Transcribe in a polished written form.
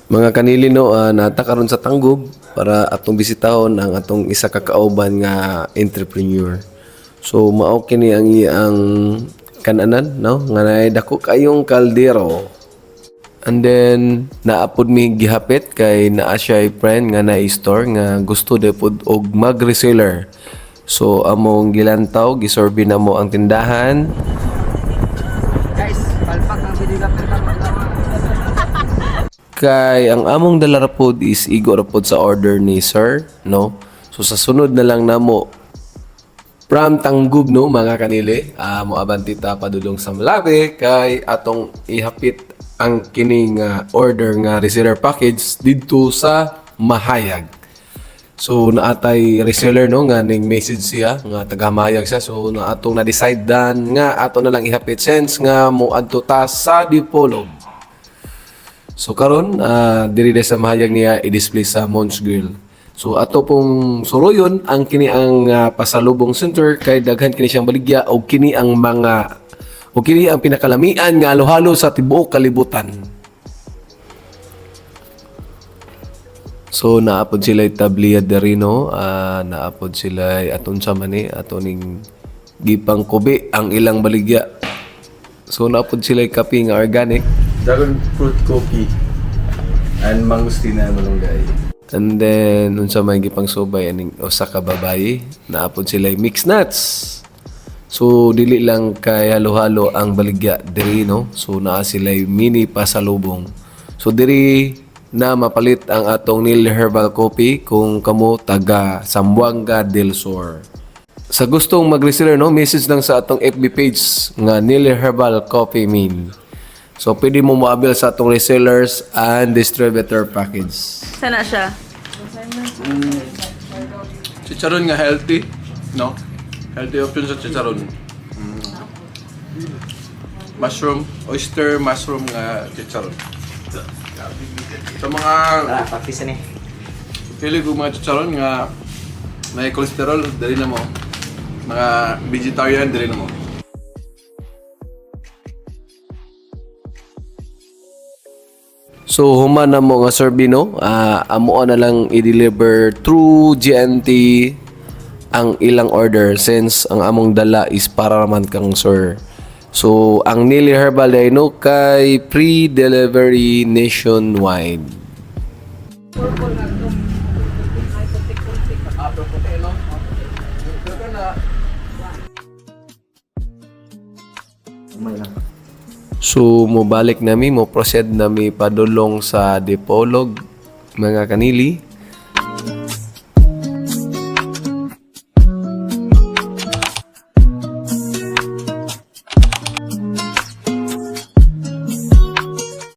Mga kanili no, nata karon sa Tanggob para atong bisitahon ang atong isa ka kauban nga entrepreneur. So mao kini ang iyang kananan no nga naay dako kayong kaldero. And then naapod mi gihapit kay naa siya friend nga naay store nga gusto de pud og mag-reseller. So among gilantaw gisorbi na mo ang tindahan. Guys, palpak ang sinigang pertama. Kay ang among dala ra pod is igo ra pod sa order ni sir, no? So sa sunod na lang namo from Tanggob no mga kanili, mo abanti ta padulong sa Malawi kay atong ihapit ang kining order nga reseller package didto sa Mahayag. So naatay reseller no nga ning message siya nga taga Mahayag siya, so na atong na decide dan nga ato na lang ihapit sense nga mo adto ta sa Dipolog. So karon diri sa Mahayag niya i-display sa Mons Grill. So ato pong suroyon ang kini ang pasalubong center kay daghan kini siyang baligya o kini ang pinakalamian nga halo-halo sa tibuok kalibutan. So naapod sila tabliya diri no, naapod sila aton sa mani atoning gipang kubi ang ilang baligya. So naapod sila kape nga organic, Dragon fruit coffee and mangostina malunggay. and then unsa may gipang subay aning usa ka babaye naapod sila mixed nuts. So dili lang kay halo-halo ang baligya diri no, so naa sila mini pasalubong. So diri na mapalit ang atong Nil Herbal Coffee kung kamo taga Zamboanga del Sur. Sa gustong mag-reseller no, message lang sa atong FB page nga Nil Herbal Coffee Meal. So pwede mo maabil sa atong resellers and distributor package. Sana siya. Chicharon nga healthy, no? Healthy option sa chicharon. Mushroom, oyster mushroom nga chicharon. Sa mga Pakis ni. pili ko mga chicharon nga may cholesterol, dali na mo. Mga vegetarian, dali na mo. So human na mo nga Sorbino, amo na lang i-deliver through GNT ang ilang order since ang among dala is para naman kang sir. So ang Nili Herbal Dino kay pre-delivery nationwide. So mobalik nami mo proceed nami padulong sa Dipolog mga kanili.